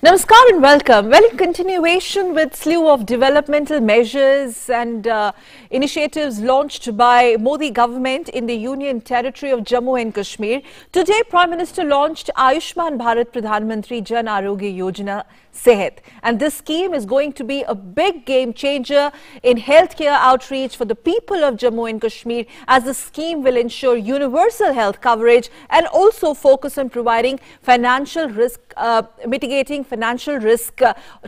Namaskar and welcome. Well, in continuation with slew of developmental measures and initiatives launched by Modi government in the Union Territory of Jammu and Kashmir, today Prime Minister launched Ayushman Bharat Pradhan Mantri Jan Arogya Yojana Sehat. And this scheme is going to be a big game changer in healthcare outreach for the people of Jammu and Kashmir, as the scheme will ensure universal health coverage and also focus on providing financial risk, mitigating financial risk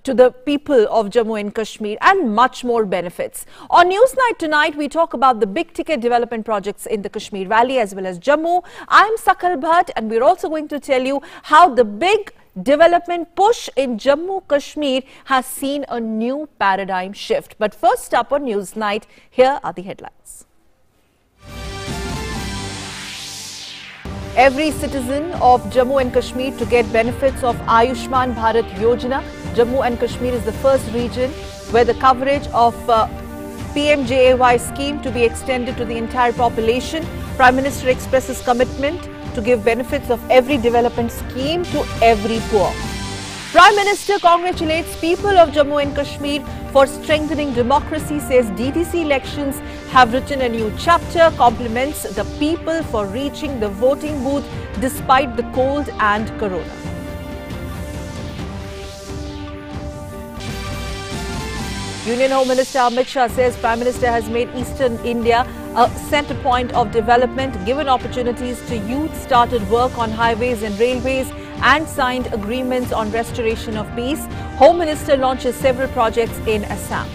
to the people of Jammu and Kashmir, and much more benefits. On Newsnight tonight, we talk about the big ticket development projects in the Kashmir Valley as well as Jammu. I am Sakal Bhatt, and we're also going to tell you how the big development push in Jammu Kashmir has seen a new paradigm shift. But first up on Newsnight, here are the headlines. Every citizen of Jammu and Kashmir to get benefits of Ayushman Bharat Yojana. Jammu and Kashmir is the first region where the coverage of PMJAY scheme to be extended to the entire population. Prime Minister expresses commitment to give benefits of every development scheme to every poor. Prime Minister congratulates people of Jammu and Kashmir for strengthening democracy, says DTC elections have written a new chapter, compliments the people for reaching the voting booth despite the cold and corona. Union Home Minister Amit Shah says Prime Minister has made Eastern India a centre point of development, given opportunities to youth, started work on highways and railways and signed agreements on restoration of peace. Home Minister launches several projects in Assam.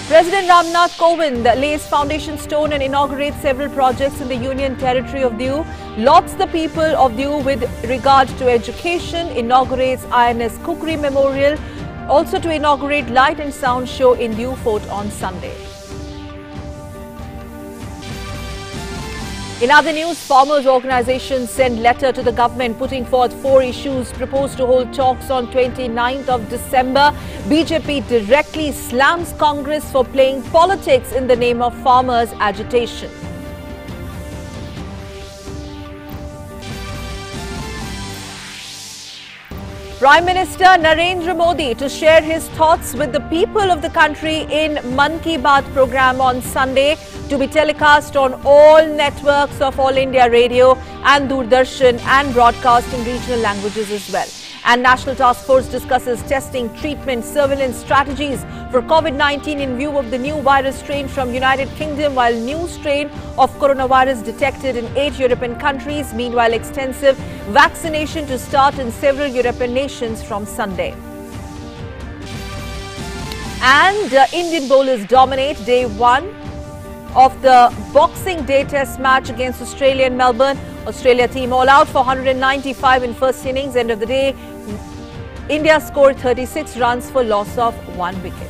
President Ramnath Kovind lays foundation stone and inaugurates several projects in the Union Territory of Diu, lauds the people of Diu with regard to education, inaugurates INS Kukri Memorial, also to inaugurate light and sound show in Diu Fort on Sunday. In other news, farmers' organizations send letter to the government putting forth 4 issues, proposed to hold talks on 29th of December. BJP directly slams Congress for playing politics in the name of farmers' agitation. Prime Minister Narendra Modi to share his thoughts with the people of the country in Mann Ki Baat program on Sunday, to be telecast on all networks of All India Radio and Doordarshan and broadcast in regional languages as well. And National Task Force discusses testing, treatment, surveillance strategies for COVID-19 in view of the new virus strain from United Kingdom, while new strain of coronavirus detected in 8 European countries. Meanwhile, extensive vaccination to start in several European nations from Sunday. And Indian bowlers dominate day 1 of the Boxing Day Test match against Australia in Melbourne. Australia team all out for 195 in first innings. End of the day, India scored 36 runs for loss of 1 wicket.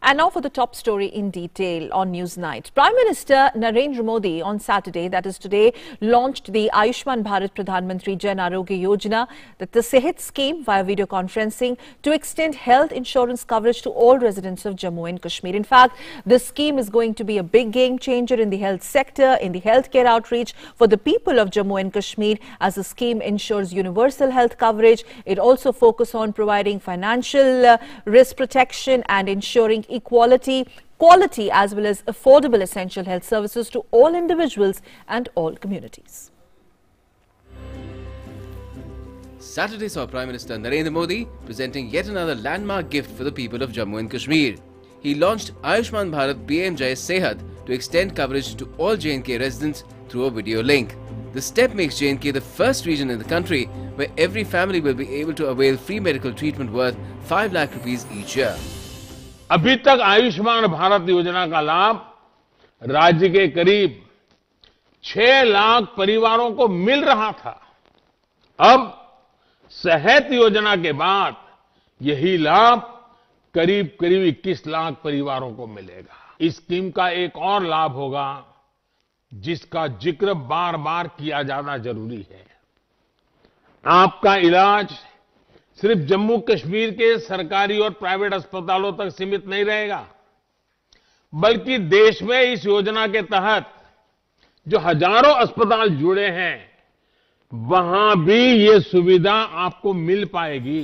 And now for the top story in detail on Newsnight. Prime Minister Narendra Modi on Saturday, that is today, launched the Ayushman Bharat Pradhan Mantri Jan Arogya Yojana, that the Sehat scheme via video conferencing to extend health insurance coverage to all residents of Jammu and Kashmir. In fact, this scheme is going to be a big game changer in the health sector, in the healthcare outreach for the people of Jammu and Kashmir, as the scheme ensures universal health coverage. It also focuses on providing financial risk protection and ensuring equality, quality as well as affordable essential health services to all individuals and all communities. Saturday saw Prime Minister Narendra Modi presenting yet another landmark gift for the people of Jammu and Kashmir. He launched Ayushman Bharat PMJAY Sehat to extend coverage to all J&K residents through a video link. The step makes J&K the first region in the country where every family will be able to avail free medical treatment worth 5 lakh rupees each year. अभी तक आयुष्मान भारत योजना का लाभ राज्य के करीब 6 लाख परिवारों को मिल रहा था। अब सेहत योजना के बाद यही लाभ करीब 21 लाख परिवारों को मिलेगा। इस स्कीम का एक और लाभ होगा जिसका जिक्र बार बार किया जाना जरूरी है। आपका इलाज सिर्फ जम्मू कश्मीर के सरकारी और प्राइवेट अस्पतालों तक सीमित नहीं रहेगा। बल्कि देश में इस योजना के तहत जो हजारों अस्पताल जुड़े हैं वहां भी ये सुविधा आपको मिल पाएगी।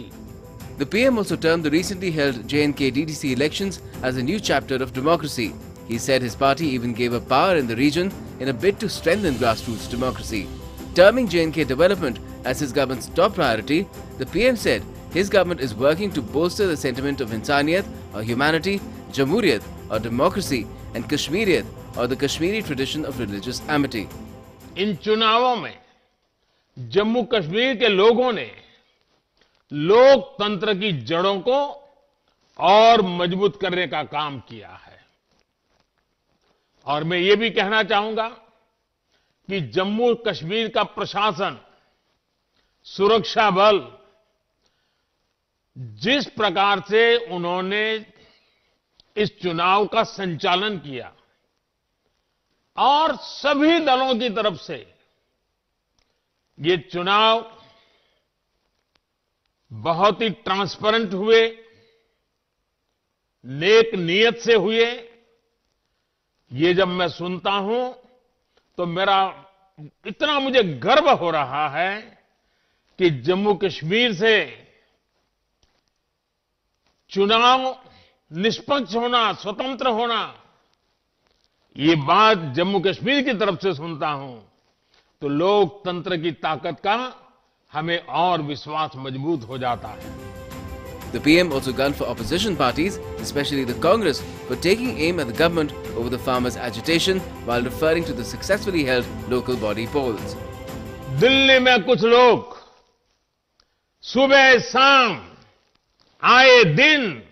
The PM also termed the recently held J&K DDC elections as a new chapter of democracy. He said his party even gave up power in the region in a bid to strengthen grassroots democracy. Terming J&K development as his government's top priority, the PM said his government is working to bolster the sentiment of Insaniyat or humanity, Jamhuriyat or democracy, and Kashmiriyat or the Kashmiri tradition of religious amity. इन चुनावों में जम्मू कश्मीर के लोगों ने लोकतंत्र की जड़ों को और मजबूत करने का काम किया है। और मैं ये भी कहना चाहूंगा कि जम्मू कश्मीर का प्रशासन, सुरक्षा बल जिस प्रकार से उन्होंने इस चुनाव का संचालन किया और सभी दलों की तरफ से ये चुनाव बहुत ही ट्रांसपेरेंट हुए, नेक नियत से हुए। ये जब मैं सुनता हूं तो मेरा इतना मुझे गर्व हो रहा है कि जम्मू कश्मीर से चुनाव निष्पक्ष होना, स्वतंत्र होना, ये बात जम्मू कश्मीर की तरफ से सुनता हूं तो लोकतंत्र की ताकत का हमें और विश्वास मजबूत हो जाता है। The PM also gunned for opposition parties, especially the Congress, for taking aim at the government over the farmers' agitation while referring to the successfully held local body polls. Delhi में कुछ लोग सुबह शाम आए दिन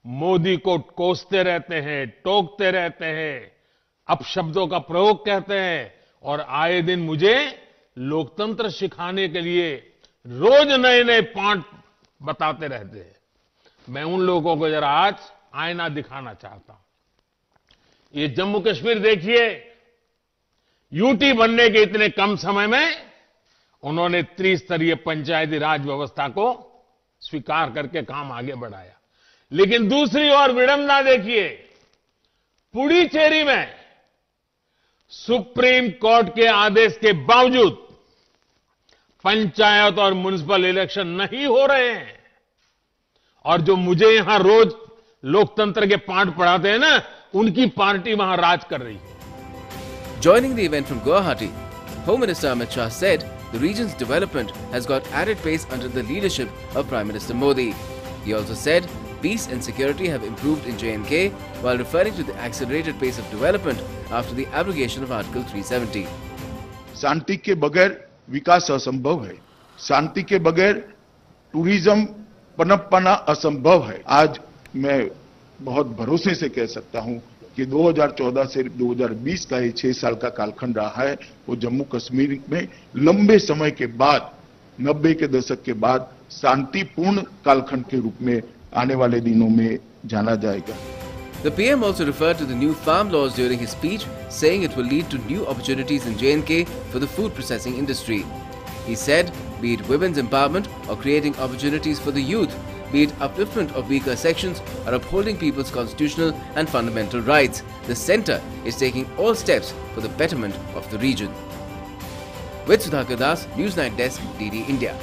मोदी को कोसते रहते हैं, टोकते रहते हैं, अपशब्दों का प्रयोग करते हैं और आए दिन मुझे लोकतंत्र सिखाने के लिए रोज नए नए पाठ बताते रहते हैं। मैं उन लोगों को जरा आज आईना दिखाना चाहता हूं। ये जम्मू कश्मीर देखिए, यूटी बनने के इतने कम समय में उन्होंने त्रिस्तरीय पंचायती राज व्यवस्था को स्वीकार करके काम आगे बढ़ाया। लेकिन दूसरी ओर विडंबना देखिए, पुडुचेरी में सुप्रीम कोर्ट के आदेश के बावजूद पंचायत और म्युनिसिपल इलेक्शन नहीं हो रहे हैं और जो मुझे यहां रोज लोकतंत्र के पाठ पढ़ाते हैं ना, उनकी पार्टी वहां राज कर रही है। Joining the event from Guwahati, Home Minister Amit Shah said the region's development has got added pace under the leadership of Prime Minister Modi. He also said peace and security have improved in J&K while referring to the accelerated pace of development after the abrogation of Article 370. शांति के बगैर विकास असंभव है, शांति के बगैर tourism पनप पाना असंभव है। आज मैं बहुत भरोसे से कह सकता हूं कि 2014 से 2020 का ये 6 साल का कालखंड रहा है, वो जम्मू कश्मीर में लंबे समय के बाद, 90 के दशक के बाद शांतिपूर्ण कालखंड के रूप में आने वाले दिनों में जाना जाएगा। The PM also referred to the new farm laws during his speech, saying it will lead to new opportunities in J&K for the food processing industry. He said, be it women's empowerment or creating opportunities for the youth, be it upliftment of weaker sections or upholding people's constitutional and fundamental rights, the centre is taking all steps for the betterment of the region. With Sudhakar Das, Newsnight Desk, DD India.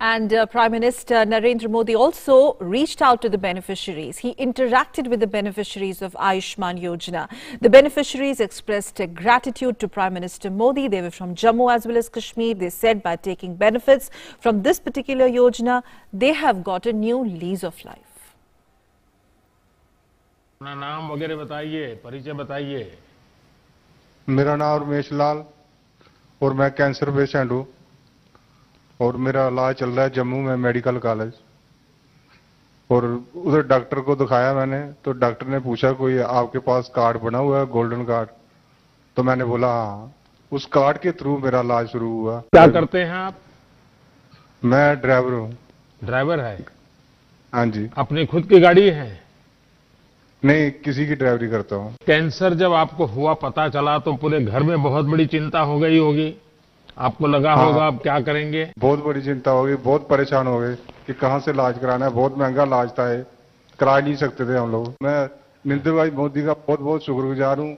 And Prime Minister Narendra Modi also reached out to the beneficiaries. He interacted with the beneficiaries of Ayushman Yojana. The beneficiaries expressed gratitude to Prime Minister Modi. They were from Jammu as well as Kashmir. They said by taking benefits from this particular Yojana, they have got a new lease of life. अपना नाम वगैरह बताइए, परिचय बताइए। मेरा नाम रमेश लाल और मैं कैंसर पेशेंट हूँ और मेरा इलाज चल रहा है जम्मू में मेडिकल कॉलेज। और उधर डॉक्टर को दिखाया मैंने, तो डॉक्टर ने पूछा कोई आपके पास कार्ड बना हुआ है, गोल्डन कार्ड? तो मैंने बोला हाँ। उस कार्ड के थ्रू मेरा इलाज शुरू हुआ। क्या करते हैं आप? मैं ड्राइवर हूँ। ड्राइवर है? हाँ जी। अपनी खुद की गाड़ी है? नहीं, किसी की ड्राइवरी करता हूँ। कैंसर जब आपको हुआ पता चला तो पूरे घर में बहुत बड़ी चिंता हो गई होगी। आपको लगा हाँ। होगा अब क्या करेंगे? बहुत बड़ी चिंता हो गई, बहुत परेशान हो गए कि कहाँ से इलाज कराना है। बहुत महंगा इलाज था, ये करा नहीं सकते थे हम लोग। मैं नरेंद्र भाई मोदी का बहुत बहुत शुक्रगुजार हूँ।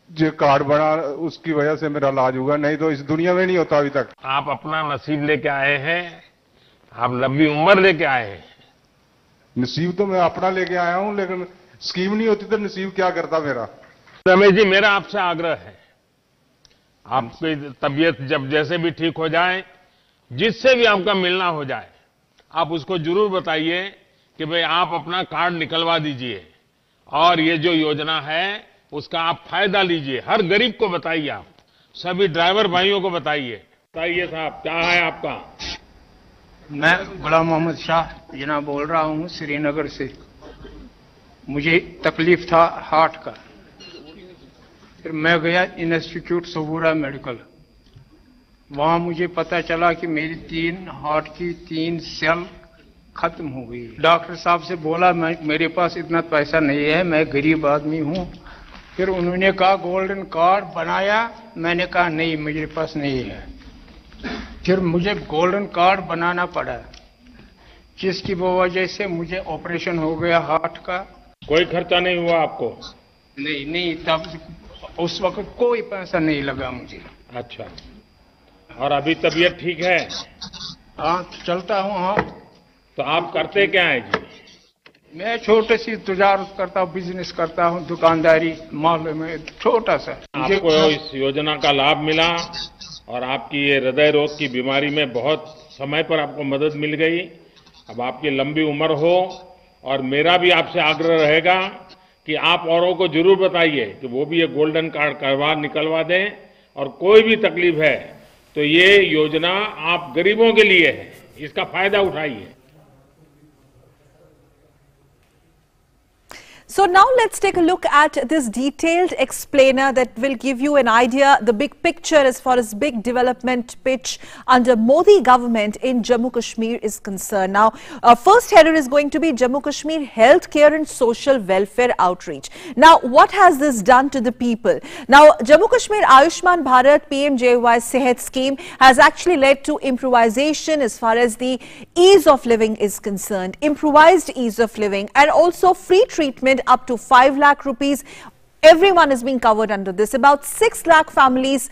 जो कार्ड बना उसकी वजह से मेरा इलाज हुआ, नहीं तो इस दुनिया में नहीं होता अभी तक। आप अपना नसीब लेके आए हैं, आप लंबी उम्र लेके आए हैं। नसीब तो मैं अपना लेके आया हूँ, लेकिन स्कीम नहीं होती तो नसीब क्या करता मेरा। रमेश जी, मेरा आपसे आग्रह है, आपकी तबीयत जब जैसे भी ठीक हो जाए, जिससे भी आपका मिलना हो जाए, आप उसको जरूर बताइए कि भाई आप अपना कार्ड निकलवा दीजिए और ये जो योजना है उसका आप फायदा लीजिए। हर गरीब को बताइए, आप सभी ड्राइवर भाइयों को बताइए। बताइए साहब, क्या है आपका? मैं गुलाम मोहम्मद शाह जना बोल रहा हूँ श्रीनगर से। मुझे तकलीफ था हार्ट का, फिर मैं गया इंस्टीट्यूट सबूरा मेडिकल। वहां मुझे पता चला कि मेरी 3 हार्ट की 3 सेल खत्म हो गई। डॉक्टर साहब से बोला मेरे पास इतना पैसा नहीं है, मैं गरीब आदमी हूँ। फिर उन्होंने कहा गोल्डन कार्ड बनाया, मैंने कहा नहीं मेरे पास नहीं है। फिर मुझे गोल्डन कार्ड बनाना पड़ा, जिसकी वजह से मुझे ऑपरेशन हो गया हार्ट का। कोई खर्चा नहीं हुआ आपको? नहीं, तब उस वक्त कोई पैसा नहीं लगा मुझे। अच्छा, और अभी तबीयत ठीक है? हाँ, चलता हूँ। हाँ, तो आप करते क्या हैं जी? मैं छोटे सी तजारत करता हूँ, बिजनेस करता हूँ, दुकानदारी मोहल्ले में छोटा सा। आपको इस योजना का लाभ मिला और आपकी ये हृदय रोग की बीमारी में बहुत समय पर आपको मदद मिल गई। अब आपकी लंबी उम्र हो, और मेरा भी आपसे आग्रह रहेगा कि आप औरों को जरूर बताइए कि वो भी ये गोल्डन कार्ड निकलवा दें। और कोई भी तकलीफ है तो ये योजना आप गरीबों के लिए है, इसका फायदा उठाइए। So now let's take a look at this detailed explainer that will give you an idea, the big picture as far as big development pitch under Modi government in Jammu Kashmir is concerned. Now, first header is going to be Jammu Kashmir Health Care and Social Welfare Outreach. Now, what has this done to the people? Now, Jammu Kashmir Ayushman Bharat PMJY Sehat scheme has actually led to improvisation as far as the ease of living is concerned, improvised ease of living, and also free treatment up to 5 lakh rupees. Everyone is being covered under this. About 6 lakh families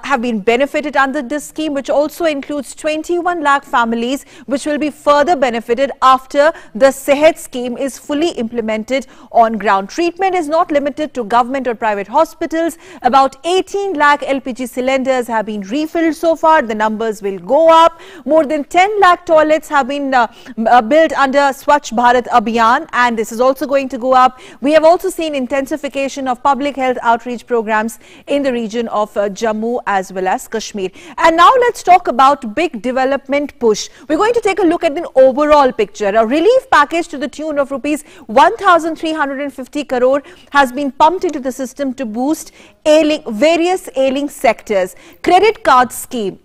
have been benefited under this scheme, which also includes 21 lakh families which will be further benefited after the Sehat scheme is fully implemented on ground. Treatment is not limited to government or private hospitals. About 18 lakh LPG cylinders have been refilled so far. The numbers will go up. More than 10 lakh toilets have been built under Swachh Bharat Abhiyan, and this is also going to go up. We have also seen intensification of public health outreach programs in the region of Jammu as well as Kashmir. And now let's talk about big development push. We're going to take a look at the overall picture. A relief package to the tune of rupees 1,350 crore has been pumped into the system to boost various ailing sectors. Credit card scheme.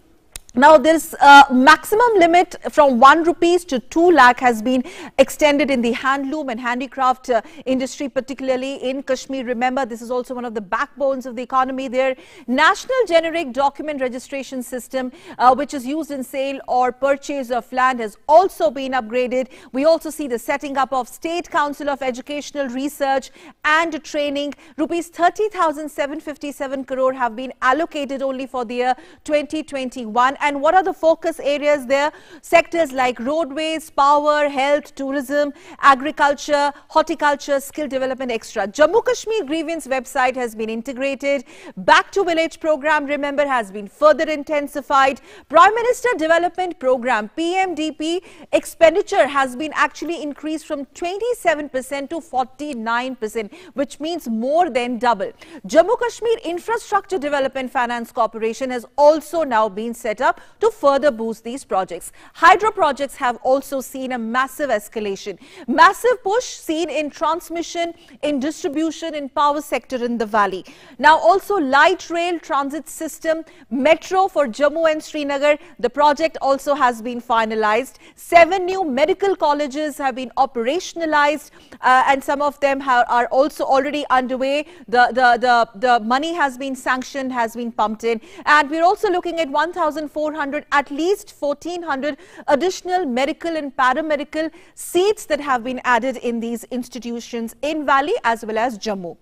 Now, this maximum limit from 1 rupees to 2 lakh has been extended in the handloom and handicraft industry, particularly in Kashmir. Remember, this is also one of the backbones of the economy there. National Generic Document Registration System, which is used in sale or purchase of land, has also been upgraded. We also see the setting up of State Council of Educational Research and Training. Rupees 30,757 crore have been allocated only for the year 2021. And what are the focus areas there? Sectors like roadways, power, health, tourism, agriculture, horticulture, skill development, extra. Jammu Kashmir grievance website has been integrated. Back to village program, remember, has been further intensified. Prime Minister Development Program, PMDP, expenditure has been actually increased from 27% to 49%, which means more than double. Jammu Kashmir Infrastructure Development Finance Corporation has also now been set up. up to further boost these projects. Hydro projects have also seen a massive escalation. Massive push seen in transmission, in distribution, in power sector in the valley. Now also light rail transit system, metro for Jammu and Srinagar. The project also has been finalized. 7 new medical colleges have been operationalized, and some of them are also already underway. The money has been sanctioned, has been pumped in, and we're also looking at 1,400, at least 1,400 additional medical and paramedical seats that have been added in these institutions in Valley as well as Jammu.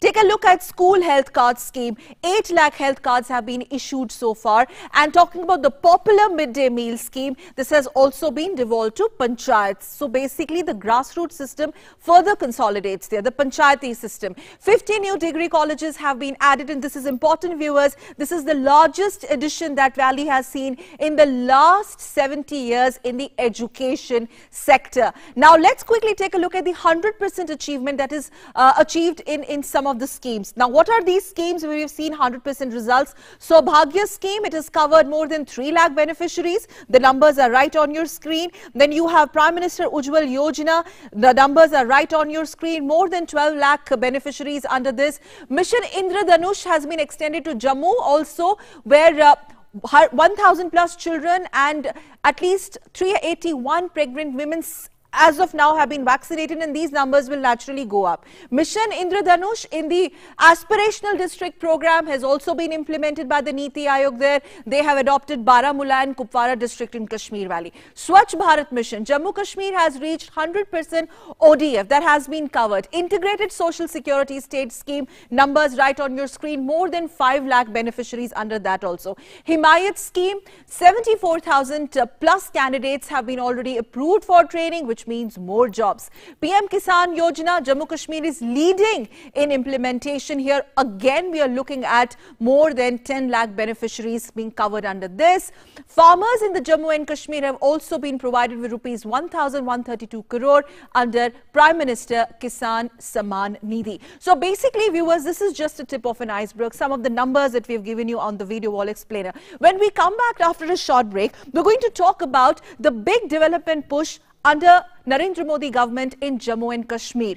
Take a look at school health card scheme. 8 lakh health cards have been issued so far. And talking about the popular midday meal scheme, this has also been devolved to panchayats. So basically the grassroots system further consolidates there, the panchayati system. 50 new degree colleges have been added, and this is important, viewers. This is the largest addition that Valley has seen in the last 70 years in the education sector. Now let's quickly take a look at the 100% achievement that is achieved in some of the schemes. Now, what are these schemes where we've seen 100% results? So, Bhagya scheme, it has covered more than 3 lakh beneficiaries. The numbers are right on your screen. Then you have Prime Minister Ujjwal Yojana. The numbers are right on your screen. More than 12 lakh beneficiaries under this. Mission Indradhanush has been extended to Jammu also, where 1,000 plus children and at least 381 pregnant women as of now have been vaccinated, and these numbers will naturally go up. Mission Indradhanush in the aspirational district program has also been implemented by the Niti Aayog there. They have adopted Baramulla and Kupwara district in Kashmir Valley. Swachh Bharat Mission, Jammu Kashmir has reached 100% ODF, that has been covered. Integrated Social Security State Scheme, numbers right on your screen, more than 5 lakh beneficiaries under that also. Himayat Scheme, 74,000 plus candidates have been already approved for training, which means more jobs. PM Kisan Yojana, Jammu Kashmir is leading in implementation here. Again, we are looking at more than 10 lakh beneficiaries being covered under this. Farmers in the Jammu and Kashmir have also been provided with rupees 1,132 crore under Prime Minister Kisan Samman Nidhi. So basically, viewers, this is just a tip of an iceberg. Some of the numbers that we've given you on the video wall explainer. When we come back after a short break, we're going to talk about the big development push under Narendra Modi government in Jammu and Kashmir.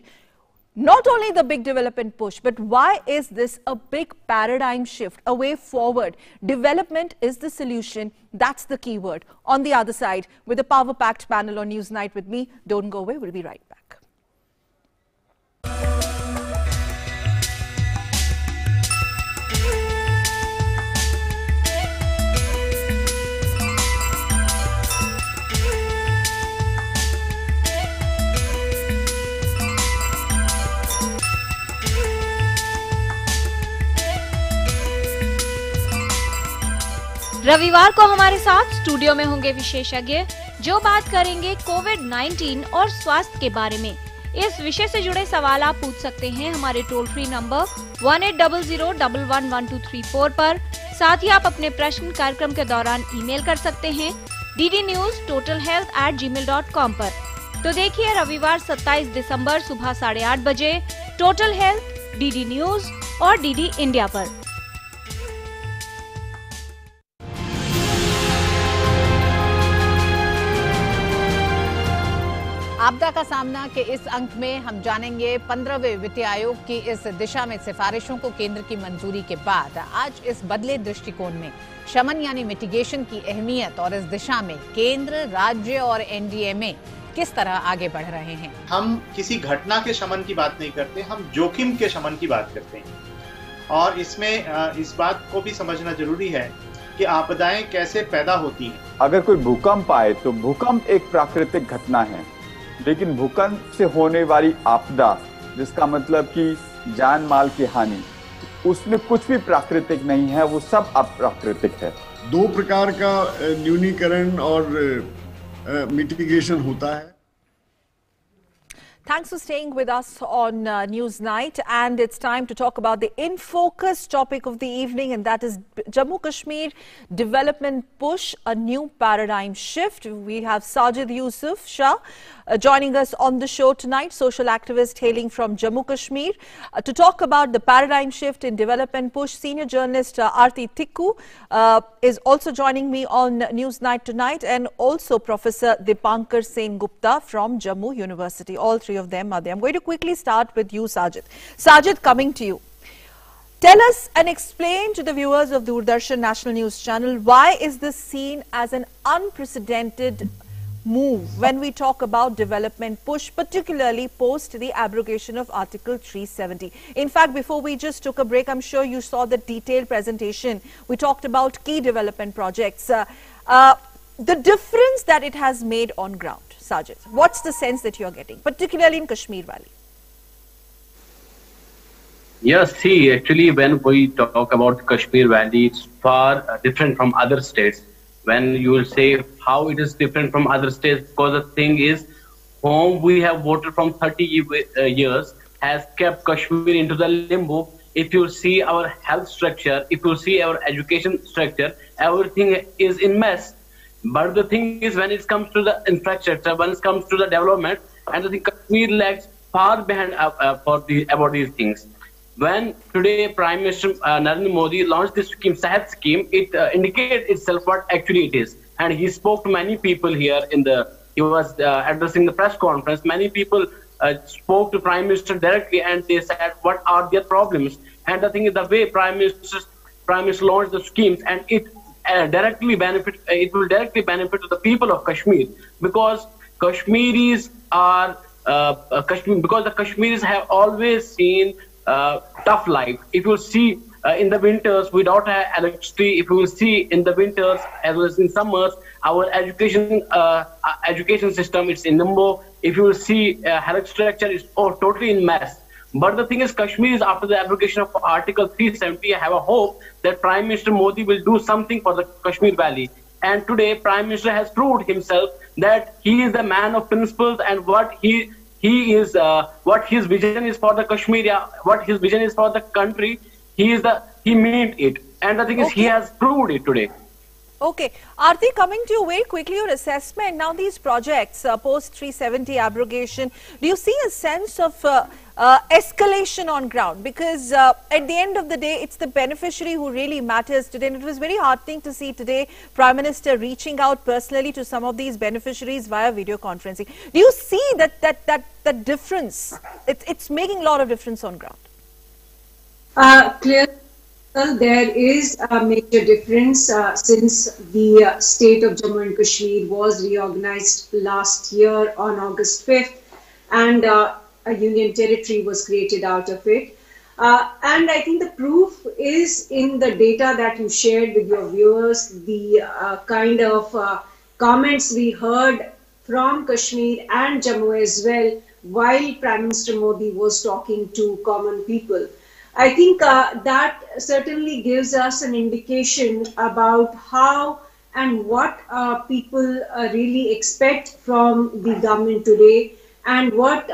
Not only the big development push, but why is this a big paradigm shift, a way forward? Development is the solution. That's the key word. On the other side, with a power-packed panel on Newsnight with me, don't go away. We'll be right back. रविवार को हमारे साथ studio में होंगे विशेषज्ञ जो बात करेंगे कोविड-19 और स्वास्थ्य के बारे में। इस विषय से जुड़े सवाल आप पूछ सकते हैं हमारे टोल फ्री नंबर 1800111234 पर। साथ ही आप अपने प्रश्न कार्यक्रम के दौरान ईमेल कर सकते हैं ddnewstotalhealth@gmail.com पर। तो देखिए रविवार 27 दिसंबर सुबह 8:30 बजे टोटल हेल्थ, डीडी न्यूज और डीडी इंडिया पर। आपदा का सामना के इस अंक में हम जानेंगे 15वें वित्त आयोग की इस दिशा में सिफारिशों को केंद्र की मंजूरी के बाद आज इस बदले दृष्टिकोण में शमन यानी मिटिगेशन की अहमियत और इस दिशा में केंद्र, राज्य और एनडीएमए किस तरह आगे बढ़ रहे हैं। हम किसी घटना के शमन की बात नहीं करते, हम जोखिम के शमन की बात करते हैं। और इसमें इस बात को भी समझना जरूरी है कि आपदाएं कैसे पैदा होती हैं। अगर कोई भूकंप आए तो भूकंप एक प्राकृतिक घटना है, लेकिन भूकंप से होने वाली आपदा, जिसका मतलब कि जान माल की हानि, उसमें कुछ भी प्राकृतिक नहीं है, वो सब अप्राकृतिक है। 2 प्रकार का न्यूनीकरण और मिटिगेशन होता है। Thanks for staying with us on Newsnight, and it's time to talk about the in focus topic of the evening, and that is Jammu Kashmir development push, a new paradigm shift. We have Sajid Yusuf Shah joining us on the show tonight, social activist hailing from Jammu Kashmir, to talk about the paradigm shift in development push. Senior journalist Aarti Tikku is also joining me on Newsnight tonight, and also Professor Dipankar Sen Gupta from Jammu University. All three of them are there. I'm going to quickly start with you, Sajid. Sajid, coming to you. Tell us and explain to the viewers of Doordarshan National News Channel, why is this seen as an unprecedented move when we talk about development push, particularly post the abrogation of Article 370. In fact, before we just took a break, I'm sure you saw the detailed presentation. We talked about key development projects. The difference that it has made on ground, Sajid, what's the sense that you're getting, particularly in Kashmir Valley? Yes, see, actually, when we talk about Kashmir Valley, it's far different from other states. When you will say how it is different from other states, because the thing is, whom we have voted from 30 years has kept Kashmir into the limbo. If you see our health structure, if you see our education structure, everything is in mess. But the thing is, when it comes to the infrastructure, when it comes to the development, and I think Kashmir lags far behind about these things. When today Prime Minister Narendra Modi launched this scheme, Sehat scheme, it indicates itself what actually it is. And he spoke to many people here he was addressing the press conference. Many people spoke to Prime Minister directly, and they said what are their problems. And I think the way Prime Minister launched the schemes, and it will directly benefit to the people of Kashmir, because Kashmiris are because the Kashmiris have always seen tough life. If you see in the winters, we don't have electricity. If you will see in the winters as well as in summers, our education system is in limbo. If you will see health structure is totally in mess. But the thing is, Kashmir is, after the abrogation of Article 370, I have a hope that Prime Minister Modi will do something for the Kashmir Valley. And today, Prime Minister has proved himself that he is the man of principles, and what what his vision is for the Kashmir, what his vision is for the country, he meant it. And the thing is, he has proved it today. Okay. Aarti, coming to you very quickly, your assessment. Now these projects, post 370 abrogation, do you see a sense of escalation on ground? Because at the end of the day, it's the beneficiary who really matters today. And it was very heartening to see today Prime Minister reaching out personally to some of these beneficiaries via video conferencing. Do you see that difference? It's making a lot of difference on ground. Clearly, there is a major difference since the state of Jammu and Kashmir was reorganized last year on August 5th, and a union territory was created out of it. And I think the proof is in the data that you shared with your viewers, the kind of comments we heard from Kashmir and Jammu as well while Prime Minister Modi was talking to common people. I think that certainly gives us an indication about how and what people really expect from the government today, and what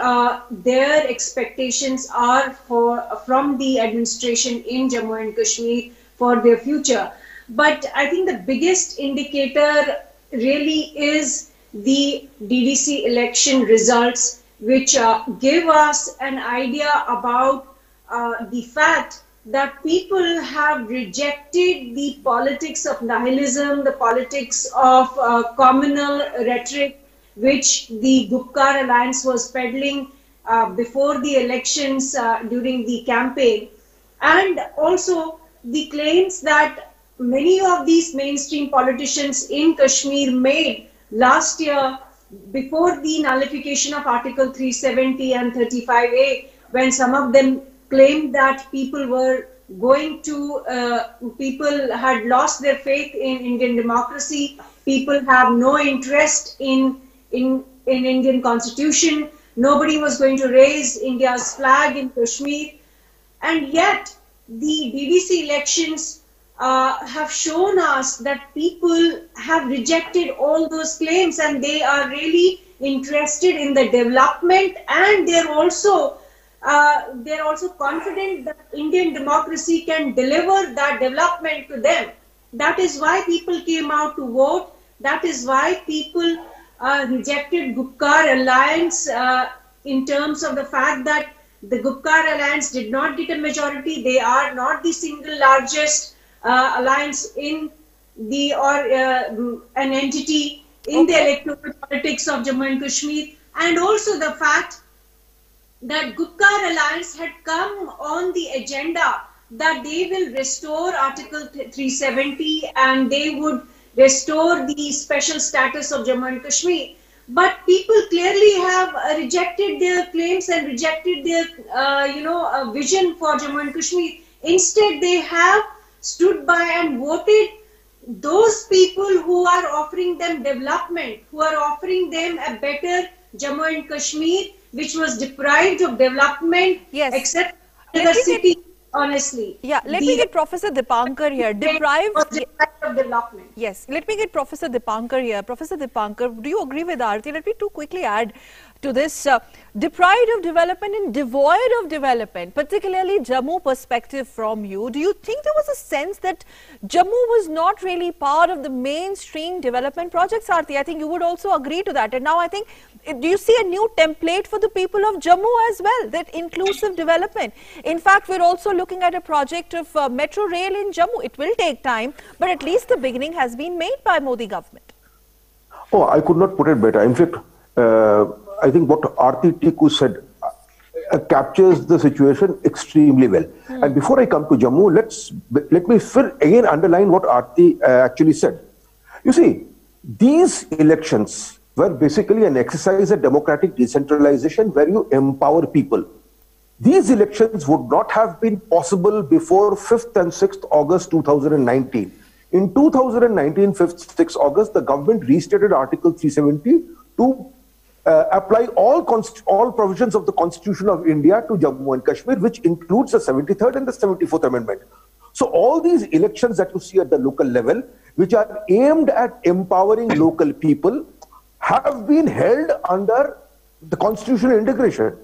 their expectations are from the administration in Jammu and Kashmir for their future. But I think the biggest indicator really is the DDC election results, which give us an idea about the fact that people have rejected the politics of nihilism, the politics of communal rhetoric, which the Gupkar Alliance was peddling before the elections during the campaign, and also the claims that many of these mainstream politicians in Kashmir made last year before the nullification of Article 370 and 35A, when some of them claimed that people had lost their faith in Indian democracy, people have no interest in Indian constitution, nobody was going to raise India's flag in Kashmir. And yet the DDC elections have shown us that people have rejected all those claims, and they are really interested in the development, and they're also confident that Indian democracy can deliver that development to them. That is why people came out to vote. That is why people rejected Gupkar Alliance in terms of the fact that the Gupkar Alliance did not get a majority. They are not the single largest alliance in the an entity in the electoral politics of Jammu and Kashmir, and also the fact that Gupkar Alliance had come on the agenda that they will restore Article 370 and they would restore the special status of Jammu and Kashmir. But people clearly have rejected their claims and rejected their, vision for Jammu and Kashmir. Instead, they have stood by and voted those people who are offering them development, who are offering them a better Jammu and Kashmir, which was deprived of development, except the city. Honestly. Yeah, let me get Professor Dipankar here. Deprived of development. Yes, let me get Professor Dipankar here. Professor Dipankar, do you agree with Aarti? Let me too quickly add to this. Deprived of development and devoid of development, particularly Jammu perspective from you. Do you think there was a sense that Jammu was not really part of the mainstream development projects, Aarti? I think you would also agree to that. And now I think, do you see a new template for the people of Jammu as well, that inclusive development? In fact, we're also looking at a project of metro rail in Jammu. It will take time, but at least the beginning has been made by Modi government. Oh, I could not put it better. In fact, I think what Aarti Tiku said captures the situation extremely well. And before I come to Jammu, let me again underline what Aarti actually said. You see, these elections were basically an exercise in democratic decentralization where you empower people. These elections would not have been possible before 5th and 6th August 2019. In 2019, 5th, 6th August, the government restated Article 370 to apply all provisions of the Constitution of India to Jammu and Kashmir, which includes the 73rd and the 74th Amendment. So all these elections that you see at the local level, which are aimed at empowering local people, have been held under the constitutional integration.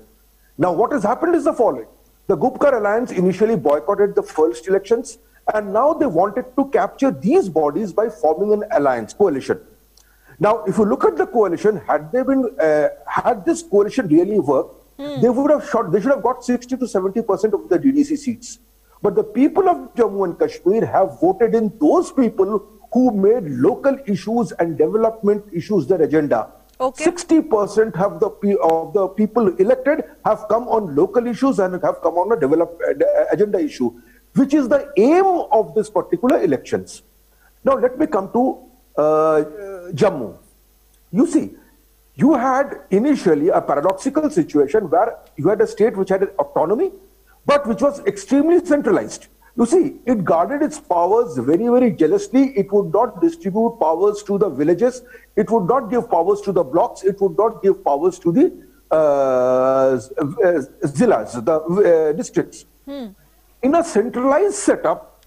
Now, what has happened is the following. The Gupkar Alliance initially boycotted the first elections, and now they wanted to capture these bodies by forming an alliance, coalition. Now, if you look at the coalition, had this coalition really worked, they should have got 60 to 70% of the DDC seats. But the people of Jammu and Kashmir have voted in those people who made local issues and development issues their agenda. 60% of the people elected have come on local issues and have come on a agenda issue, which is the aim of this particular elections. Now, let me come to Jammu. You see, you had initially a paradoxical situation where you had a state which had autonomy, but which was extremely centralized. You see, it guarded its powers very, very jealously. It would not distribute powers to the villages. It would not give powers to the blocks. It would not give powers to the zillas, the districts. In a centralized setup,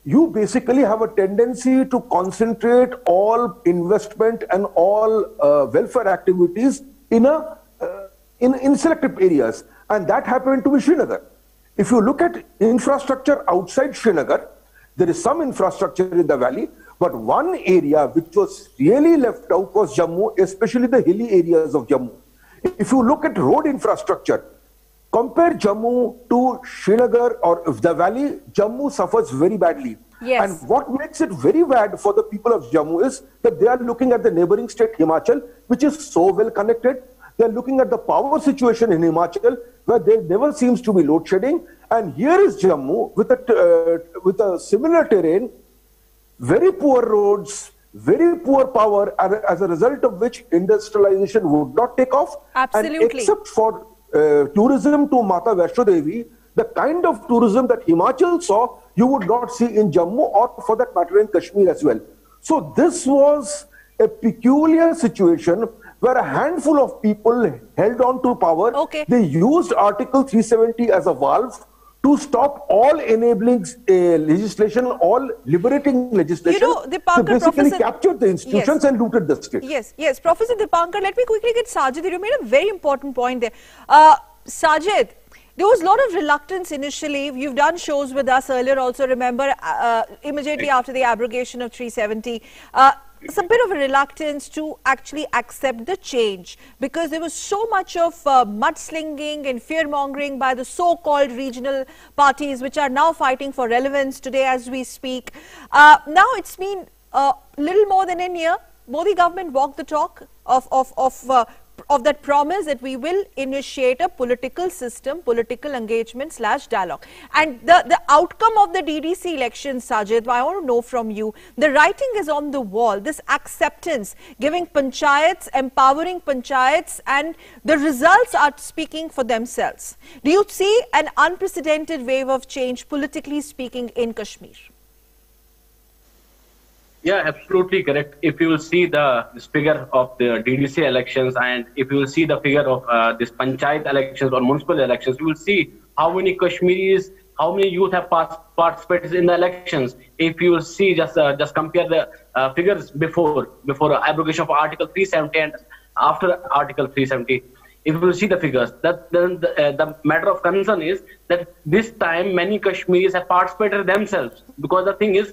you basically have a tendency to concentrate all investment and all welfare activities in selective areas. And that happened to be Srinagar. If you look at infrastructure outside Srinagar, there is some infrastructure in the valley, but one area which was really left out was Jammu, especially the hilly areas of Jammu. If you look at road infrastructure, compare Jammu to Srinagar or the valley, Jammu suffers very badly. Yes. And what makes it very bad for the people of Jammu is that they are looking at the neighboring state Himachal, which is so well connected. They are looking at the power situation in Himachal, where there never seems to be load shedding. And here is Jammu with a similar terrain, very poor roads, very poor power, and as a result of which industrialization would not take off. Absolutely. And except for tourism to Mata Vaishno Devi, the kind of tourism that Himachal saw, you would not see in Jammu or for that matter in Kashmir as well. So this was a peculiar situation where a handful of people held on to power. They used Article 370 as a valve to stop all enabling legislation, all liberating legislation. Dipankar, to basically Professor, captured the institutions and looted the state. Yes. Professor Dipankar, let me quickly get Sajid. You made a very important point there. Sajid, there was a lot of reluctance initially. You've done shows with us earlier also, remember, immediately after the abrogation of 370. It's a bit of a reluctance to actually accept the change because there was so much of mudslinging and fear-mongering by the so-called regional parties which are now fighting for relevance today as we speak. Now it's been a little more than a year. Modi government walked the talk of that promise that we will initiate a political system, political engagement / dialogue. And the outcome of the DDC elections, Sajid, I want to know from you, the writing is on the wall, this acceptance, giving panchayats, empowering panchayats, and the results are speaking for themselves. Do you see an unprecedented wave of change, politically speaking, in Kashmir? Yeah, absolutely correct. If you will see this figure of the DDC elections and if you will see the figure of this panchayat elections or municipal elections, you will see how many Kashmiris, how many youth have participated in the elections. If you will see, just compare the figures before abrogation of Article 370 and after Article 370. If you will see the figures, the matter of concern is that this time many Kashmiris have participated themselves, because the thing is,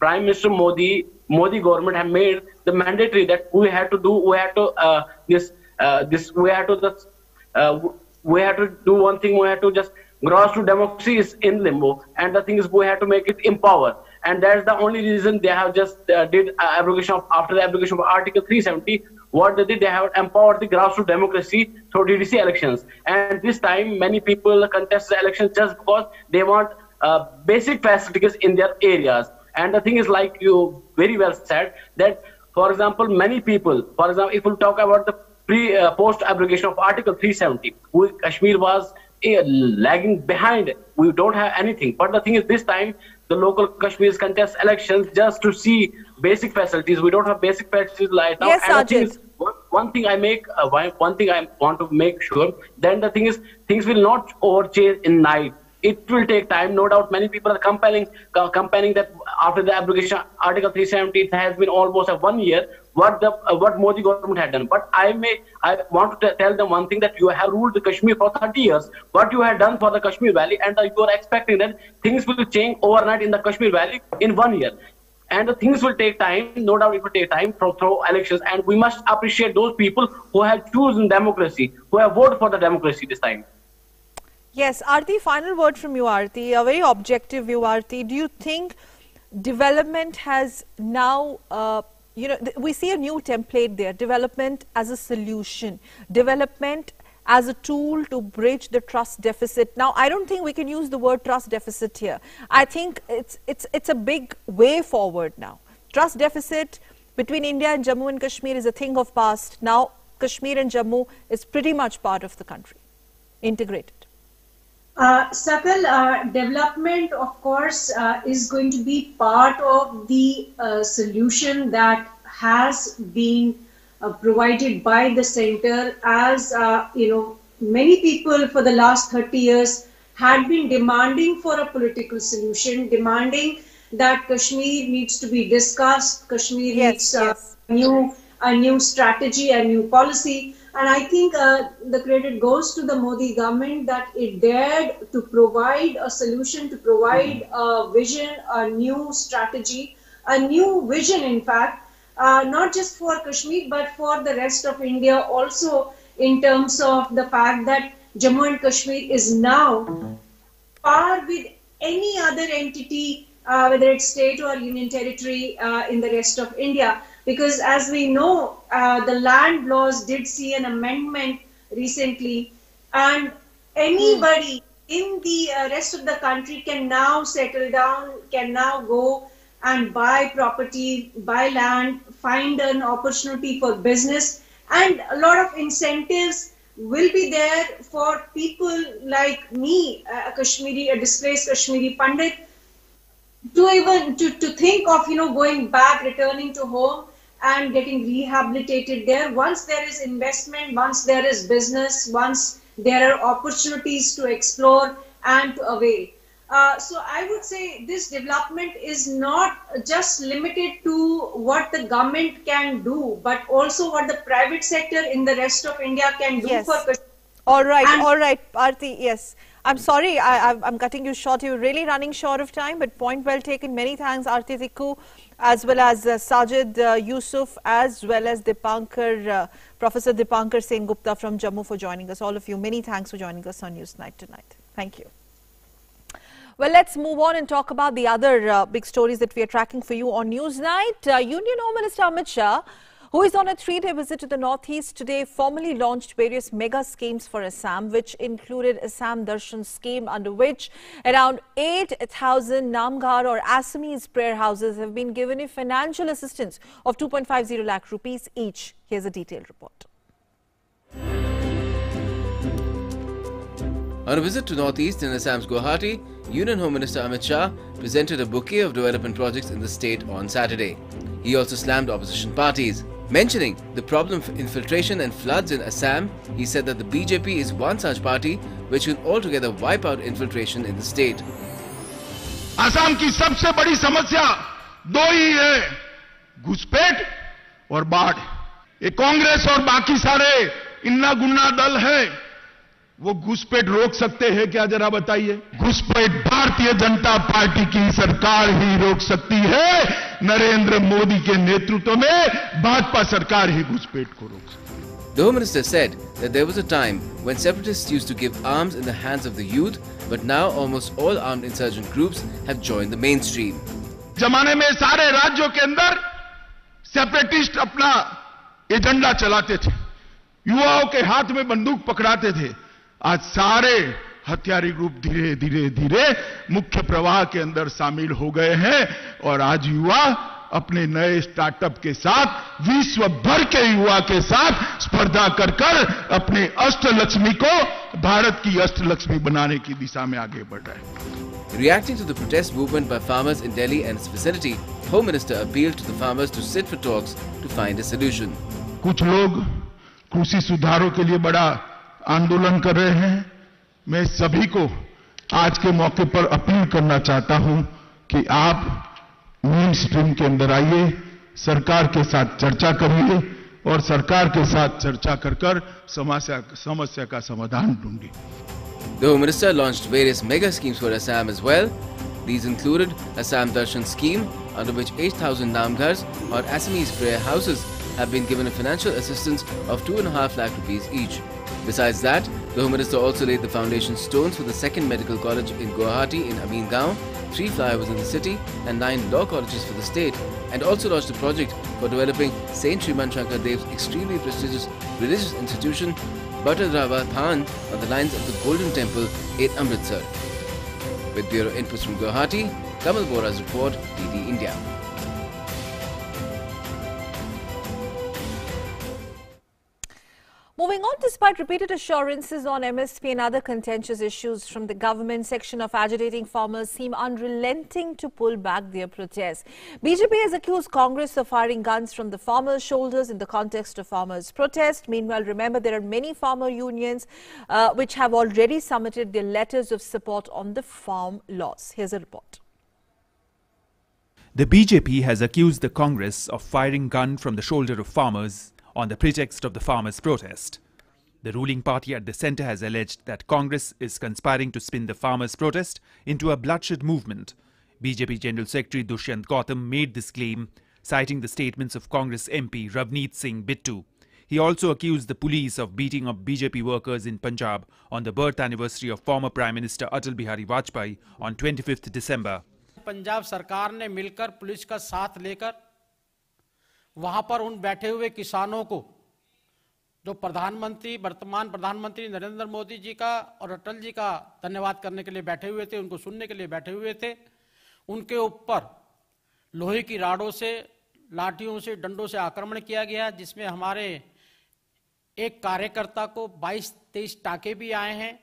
Prime Minister Modi government have made the mandatory that we have to do one thing. We have to just grassroots democracy is in limbo, and the thing is we have to make it empowered, and that's the only reason they have just did abrogation after the abrogation of Article 370. What they did, they have empowered the grassroots democracy through DDC elections, and this time many people contest the elections just because they want basic facilities in their areas. And the thing is, like you very well said, that, for example, many people, for example, if we talk about the post abrogation of Article 370, Kashmir was lagging behind. We don't have anything. But the thing is, this time, the local Kashmiris contest elections just to see basic facilities. We don't have basic facilities right now. Yes, and the thing is, one thing I want to make sure, then the thing is, things will not overchange in night. It will take time, no doubt. Many people are campaigning that after the abrogation Article 370, it has been almost 1 year what Modi government had done. But I want to tell them one thing, that you have ruled the Kashmir for 30 years. What you have done for the Kashmir Valley, and you are expecting that things will change overnight in the Kashmir Valley in 1 year. And the things will take time, no doubt it will take time through elections. And we must appreciate those people who have chosen democracy, who have voted for the democracy this time. Yes, Aarti, final word from you, Aarti. A very objective view, Aarti. Do you think development has now, we see a new template there, development as a solution, development as a tool to bridge the trust deficit? Now, I don't think we can use the word trust deficit here. I think it's a big way forward now. Trust deficit between India and Jammu and Kashmir is a thing of past. Now, Kashmir and Jammu is pretty much part of the country, integrated. Sakal, development, of course, is going to be part of the solution that has been provided by the center, as many people for the last 30 years had been demanding for a political solution, demanding that Kashmir needs to be discussed, Kashmir needs a new strategy, a new policy. And I think the credit goes to the Modi government that it dared to provide a solution, to provide a vision, a new strategy, a new vision, in fact, not just for Kashmir, but for the rest of India also, in terms of the fact that Jammu and Kashmir is now par with any other entity, whether it's state or union territory in the rest of India. Because as we know, the land laws did see an amendment recently, and anybody in the rest of the country can now settle down, can now go and buy property, buy land, find an opportunity for business, and a lot of incentives will be there for people like me, a Kashmiri, a displaced Kashmiri Pandit, to even to think of going back, returning to home and getting rehabilitated there. Once there is investment, once there is business, once there are opportunities to explore and to avail. So I would say this development is not just limited to what the government can do, but also what the private sector in the rest of India can do for Kashmir. All right, Aarti, yes. I'm sorry, I'm cutting you short. You're really running short of time, but point well taken. Many thanks, Aarti Tikku, as well as Sajid Yusuf, as well as Dipankar, Professor Dipankar Singh Gupta from Jammu for joining us. All of you, many thanks for joining us on Newsnight tonight. Thank you. Well, let's move on and talk about the other big stories that we are tracking for you on Newsnight. Union Home Minister Amit Shah, who is on a 3-day visit to the Northeast today, formally launched various mega schemes for Assam, which included Assam Darshan scheme, under which around 8,000 Namgar or Assamese prayer houses have been given a financial assistance of 2.50 lakh rupees each. Here's a detailed report. On a visit to Northeast in Assam's Guwahati, Union Home Minister Amit Shah presented a bouquet of development projects in the state on Saturday. He also slammed opposition parties. Mentioning the problem of infiltration and floods in Assam, he said that the BJP is one such party which will altogether wipe out infiltration in the state. Assam की सबसे बड़ी समस्या दो ही है, घुसपैठ और बाढ़। ये कांग्रेस और बाकी सारे इन्ना गुन्ना दल है, वो घुसपैठ रोक सकते हैं क्या, जरा बताइए? घुसपैठ भारतीय जनता पार्टी की सरकार ही रोक सकती है। नरेंद्र मोदी के नेतृत्व में भाजपा सरकार ही घुसपैठ को रोक सकती है। The Home Minister said that there was a time when separatists used to give arms in the hands of the youth, but now almost all armed insurgent groups have joined the mainstream. जमाने में सारे राज्यों के अंदर separatist अपना agenda चलाते थे, युवाओं के हाथ में बंदूक पकड़ाते थे। आज सारे हथियारी ग्रुप धीरे धीरे धीरे मुख्य प्रवाह के अंदर शामिल हो गए हैं और आज युवा अपने नए स्टार्टअप के साथ, विश्व भर के युवा के साथ स्पर्धा कर अपने अष्टलक्ष्मी को भारत की अष्टलक्ष्मी बनाने की दिशा में आगे बढ़ रहे हैं। Reacting to the protest movement by farmers in Delhi and its vicinity, Home Minister appealed to the farmers to sit for talks to find a solution. कुछ लोग कृषि सुधारों के लिए बड़ा आंदोलन कर रहे हैं। मैं सभी को आज के मौके पर अपील करना चाहता हूं कि आप मेन स्ट्रीम के अंदर आइए, सरकार के साथ चर्चा करिए और सरकार के साथ चर्चा कर समस्या का समाधान ढूंढिए। The Home Minister launched various mega schemes for Assam as well. These included Assam Darshan scheme, under which 8,000 Namghars or Assamese prayer houses have been given a financial assistance of 2.5 lakh rupees each. Besides that, the Home Minister also laid the foundation stones for the second medical college in Guwahati in Amin Gaon, 3 flyovers in the city and 9 law colleges for the state, and also launched a project for developing Saint Shriman Shankar Dev's extremely prestigious religious institution, Batadrava Than, on the lines of the Golden Temple in Amritsar. With bureau inputs from Guwahati, Kamal Bora's report, DD India. Moving on, despite repeated assurances on MSP and other contentious issues from the government, section of agitating farmers seem unrelenting to pull back their protests. BJP has accused Congress of firing guns from the farmers' shoulders in the context of farmers' protest. Meanwhile, remember, there are many farmer unions which have already submitted their letters of support on the farm laws. Here's a report. The BJP has accused the Congress of firing gun from the shoulder of farmers on the pretext of the farmers' protest. The ruling party at the centre has alleged that Congress is conspiring to spin the farmers' protest into a bloodshed movement. BJP General Secretary Dushyant Gautam made this claim, citing the statements of Congress MP Ravneet Singh Bittu. He also accused the police of beating up BJP workers in Punjab on the birth anniversary of former Prime Minister Atal Bihari Vajpayee on 25th December. Punjab सरकार ने मिलकर police का साथ लेकर वहां पर उन बैठे हुए किसानों को, जो वर्तमान प्रधानमंत्री नरेंद्र मोदी जी का और अटल जी का धन्यवाद करने के लिए बैठे हुए थे, उनको सुनने के लिए बैठे हुए थे, उनके ऊपर लोहे की राडों से, लाठियों से, डंडों से आक्रमण किया गया, जिसमें हमारे एक कार्यकर्ता को 22-23 टाके भी आए हैं।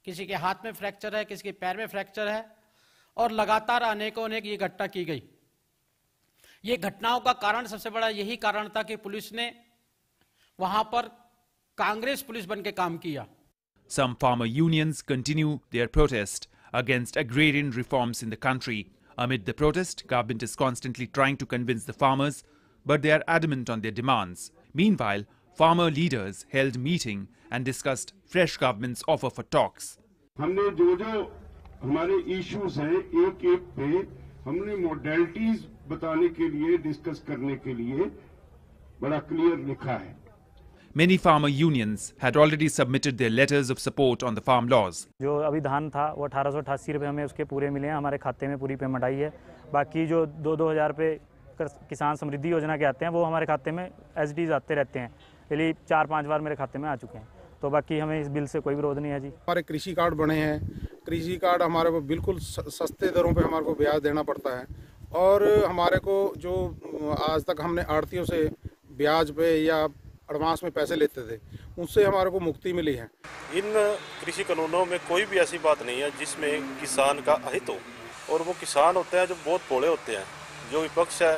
किसी के हाथ में फ्रैक्चर है, किसी के पैर में फ्रैक्चर है और लगातार अनेकों अनेक ये घटना की गई। ये घटनाओं का कारण सबसे बड़ा यही कारण था कि पुलिस ने वहां पर कांग्रेस पुलिस बन के काम किया। Some farmer unions continue their protest against agrarian reforms in the country. Amid the protest, government is constantly trying to convince the farmers, but they are adamant on their demands. Meanwhile, farmer leaders held meeting and discussed fresh government's offer for talks. हमने जो हमारे issues हैं एक एक पे हमने modalities बताने के लिए डिस्कस करने के लिए बड़ा क्लियर लिखा है. Many farmer unions had already submitted their letters of support on the farm laws. जो अभी धान था वो 1888 रुपये हमें उसके पूरे मिले हैं, हमारे खाते में पूरी पेमेंट आई है. बाकी जो 2-2 हज़ार रुपये किसान समृद्धि योजना के आते हैं वो हमारे खाते में एज डी आते रहते हैं. चलिए 4-5 बार मेरे खाते में आ चुके हैं. तो बाकी हमें इस बिल से कोई विरोध नहीं है जी. हमारे कृषि कार्ड बने हैं. कृषि कार्ड हमारे को बिल्कुल सस्ते दरों पे हमारे को ब्याज देना पड़ता है और हमारे को जो आज तक हमने आड़तियों से ब्याज पे या एडवांस में पैसे लेते थे उनसे हमारे को मुक्ति मिली है. इन कृषि कानूनों में कोई भी ऐसी बात नहीं है जिसमें किसान का अहित हो और वो किसान होते हैं जो बहुत भोले होते हैं. जो विपक्ष है,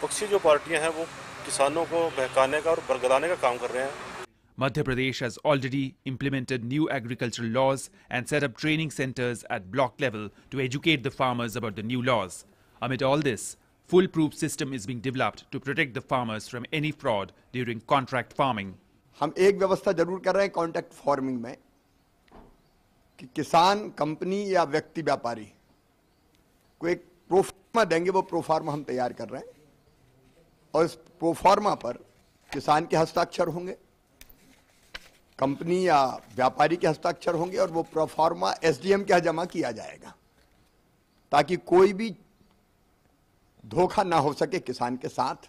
पक्षी जो पार्टियां हैं वो किसानों को बहकाने का और बरगलाने का काम कर रहे हैं. Madhya Pradesh has already implemented new agricultural laws and set up training centers at block level to educate the farmers about the new laws. Amid all this, foolproof system is being developed to protect the farmers from any fraud during contract farming. हम एक व्यवस्था जरूर कर रहे हैं contract farming में कि किसान, कंपनी या व्यक्ति व्यापारी को एक प्रोफार्मा देंगे. वो प्रोफार्मा हम तैयार कर रहे हैं और इस प्रोफार्मा पर किसान के हस्ताक्षर होंगे, कंपनी या व्यापारी के हस्ताक्षर होंगे और वो प्रोफार्मा एसडीएम के यहाँ जमा किया जाएगा ताकि कोई भी धोखा ना हो सके किसान के साथ.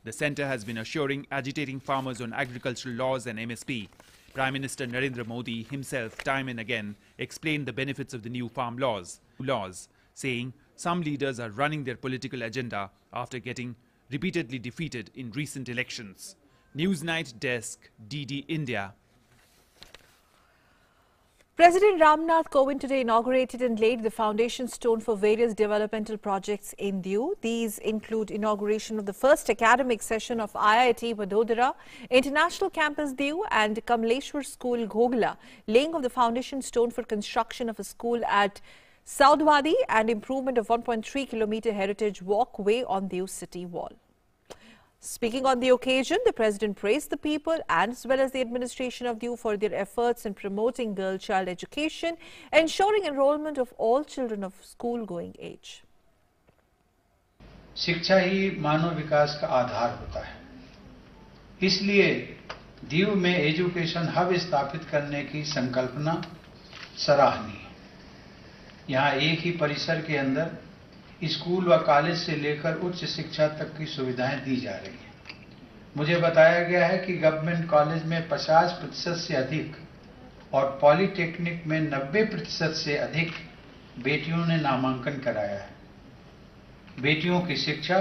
The centre has been assuring agitating farmers on agricultural laws and MSP. Prime Minister Narendra Modi himself time and again explained the benefits of the new farm laws, saying some leaders are running their political agenda after getting repeatedly defeated in recent elections. Newsnight Desk, DD India. President Ramnath Kovind today inaugurated and laid the foundation stone for various developmental projects in Diu. These include inauguration of the first academic session of IIT Vadodara, International Campus Diu and Kamleshwar School Ghogla, laying of the foundation stone for construction of a school at Saudwadi and improvement of 1.3 kilometer heritage walkway on Diu city wall. Speaking on the occasion, the President praised the people and as well as the administration of Diu for their efforts in promoting girl-child education, ensuring enrollment of all children of school-going age. शिक्षा ही मानव विकास का आधार होता है. इसलिए दीव में education hub स्थापित करने की संकल्पना सराहनीय है. यहाँ एक ही परिसर के अंदर स्कूल व कॉलेज से लेकर उच्च शिक्षा तक की सुविधाएं दी जा रही हैं. मुझे बताया गया है कि गवर्नमेंट कॉलेज में 50% से अधिक और पॉलिटेक्निक में 90% से अधिक बेटियों ने नामांकन कराया है. बेटियों की शिक्षा,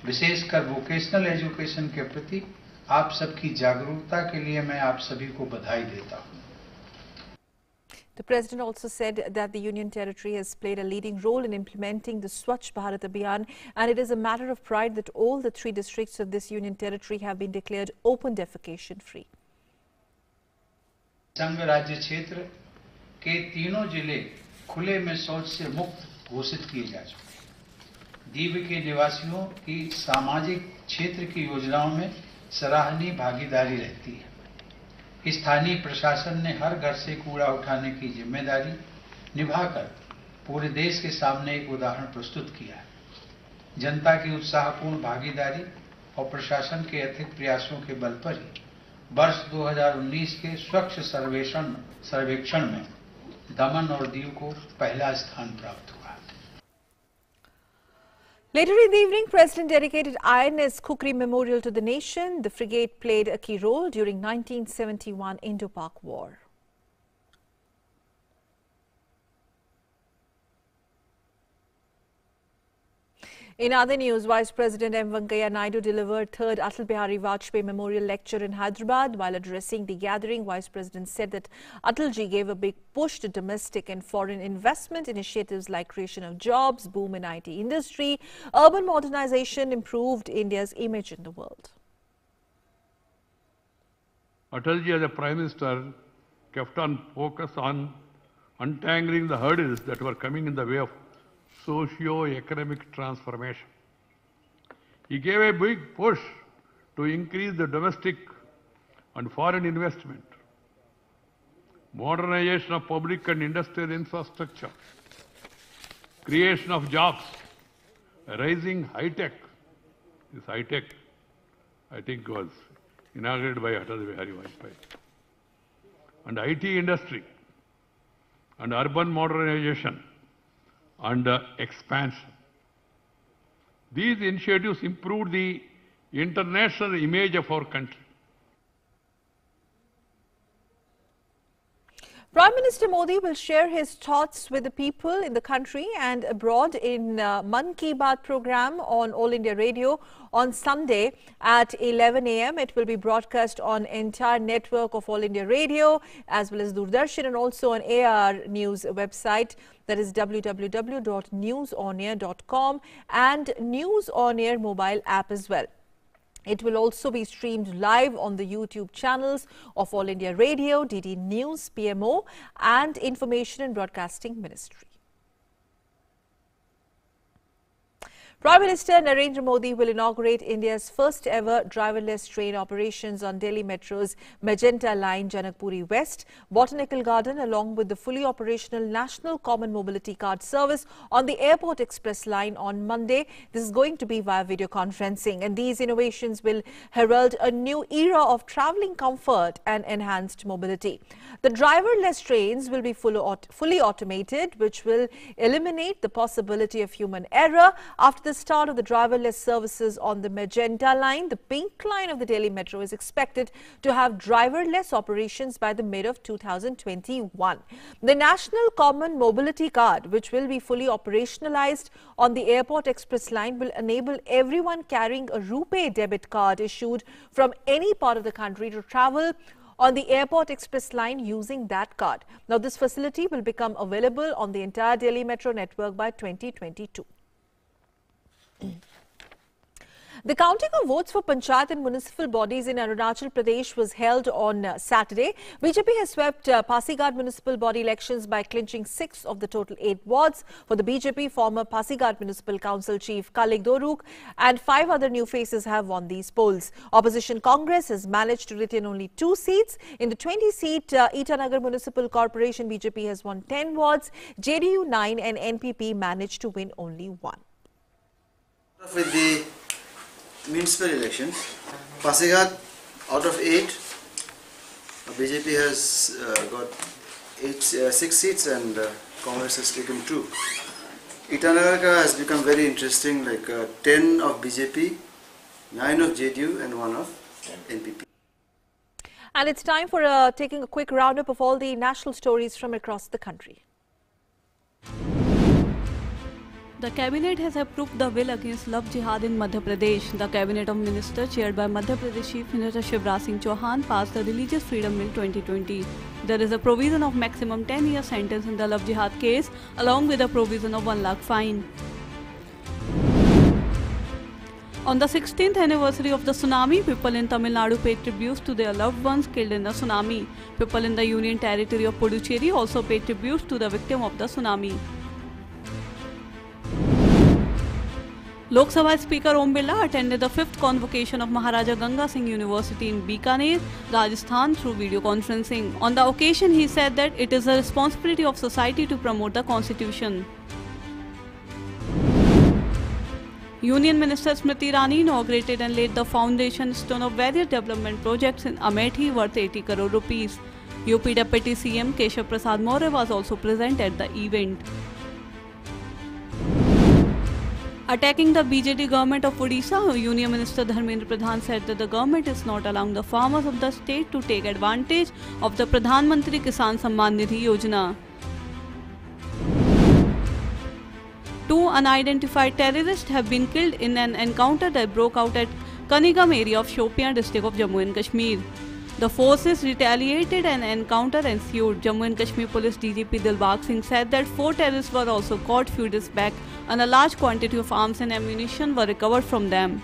विशेषकर वोकेशनल एजुकेशन के प्रति आप सबकी जागरूकता के लिए मैं आप सभी को बधाई देता हूं. The President also said that the Union Territory has played a leading role in implementing the Swachh Bharat Abhiyan and it is a matter of pride that all the 3 districts of this Union Territory have been declared open defecation free. संघ राज्य क्षेत्र के तीनों जिले खुले में शौच से मुक्त घोषित किए जा चुके हैं. दीव के निवासियों की सामाजिक क्षेत्र की योजनाओं में सराहनीय भागीदारी रहती है. स्थानीय प्रशासन ने हर घर से कूड़ा उठाने की जिम्मेदारी निभाकर पूरे देश के सामने एक उदाहरण प्रस्तुत किया है. जनता की उत्साहपूर्ण भागीदारी और प्रशासन के अथक प्रयासों के बल पर ही वर्ष 2019 के स्वच्छ सर्वेक्षण में दमन और दीव को पहला स्थान प्राप्त हुआ. Later in the evening, President dedicated INS Khukri Memorial to the nation. The frigate played a key role during 1971 Indo-Pak War. In other news, Vice President M. Venkaiah Naidu delivered 3rd Atal Bihari Vajpayee Memorial Lecture in Hyderabad. While addressing the gathering, Vice President said that Atalji gave a big push to domestic and foreign investment initiatives like creation of jobs, boom in IT industry, urban modernization, improved India's image in the world. Atalji as a Prime Minister kept on focus on untangling the hurdles that were coming in the way of socio-economic transformation. He gave a big push to increase the domestic and foreign investment, modernization of public and industrial infrastructure, creation of jobs, rising high-tech. This high-tech, I think, was inaugurated by Atal Bihari Vajpayee. And IT industry, and urban modernization, and expansion. These initiatives improved the international image of our country. Prime Minister Modi will share his thoughts with the people in the country and abroad in Mann Ki Baat program on All India Radio on Sunday at 11 a.m. It will be broadcast on entire network of All India Radio as well as Doordarshan and also on AR News website, that is www.newsonair.com, and News On Air mobile app as well. It will also be streamed live on the YouTube channels of All India Radio, DD News, PMO and Information and Broadcasting Ministry. Prime Minister Narendra Modi will inaugurate India's first ever driverless train operations on Delhi Metro's Magenta Line, Janakpuri West, Botanical Garden, along with the fully operational National Common Mobility Card service on the Airport Express line on Monday. This is going to be via video conferencing, and these innovations will herald a new era of travelling comfort and enhanced mobility. The driverless trains will be fully automated, which will eliminate the possibility of human error. After the start of the driverless services on the Magenta Line, the Pink Line of the Delhi Metro is expected to have driverless operations by the mid of 2021. The National Common Mobility Card, which will be fully operationalized on the Airport Express line, will enable everyone carrying a RuPay debit card issued from any part of the country to travel on the Airport Express line using that card. Now, this facility will become available on the entire Delhi Metro network by 2022. The counting of votes for Panchayat and municipal bodies in Arunachal Pradesh was held on Saturday. BJP has swept Pasighat municipal body elections by clinching 6 of the total 8 wards. For the BJP, former Pasighat Municipal Council Chief Kalik Doruk and 5 other new faces have won these polls. Opposition Congress has managed to retain only 2 seats. In the 20-seat Itanagar Municipal Corporation, BJP has won 10 wards. JDU 9 and NPP managed to win only 1. With the municipal elections, Pasighat out of 8, BJP has got 6 seats and Congress has taken 2. Itanagar has become very interesting, like 10 of BJP, 9 of JDU and 1 of NPP. And it's time for taking a quick roundup of all the national stories from across the country. The cabinet has approved the bill against love jihad in Madhya Pradesh. The cabinet of ministers chaired by Madhya Pradesh Chief Minister Shivraj Singh Chauhan passed the Religious Freedom Bill 2020. There is a provision of maximum 10-year sentence in the love jihad case, along with a provision of 1 lakh fine. On the 16th anniversary of the tsunami, people in Tamil Nadu paid tributes to their loved ones killed in the tsunami. People in the Union Territory of Puducherry also paid tributes to the victim of the tsunami. Lok Sabha Speaker Om Birla attended the 5th convocation of Maharaja Ganga Singh University in Bikaner, Rajasthan through video conferencing. On the occasion, he said that it is the responsibility of society to promote the constitution. Union Minister Smriti Irani inaugurated and laid the foundation stone of various development projects in Amethi worth 80 crore rupees. UP Deputy CM Keshav Prasad Maurya was also present at the event. Attacking the BJP government of Odisha, Union Minister Dharmendra Pradhan said that the government is not allowing the farmers of the state to take advantage of the Pradhan Mantri Kisan Samman Nidhi Yojana. 2 unidentified terrorists have been killed in an encounter that broke out at Kanigam area of Shopian district of Jammu and Kashmir. The forces retaliated and an encounter ensued. Jammu and Kashmir Police DGP Dilbag Singh said that 4 terrorists were also caught few days back and a large quantity of arms and ammunition were recovered from them.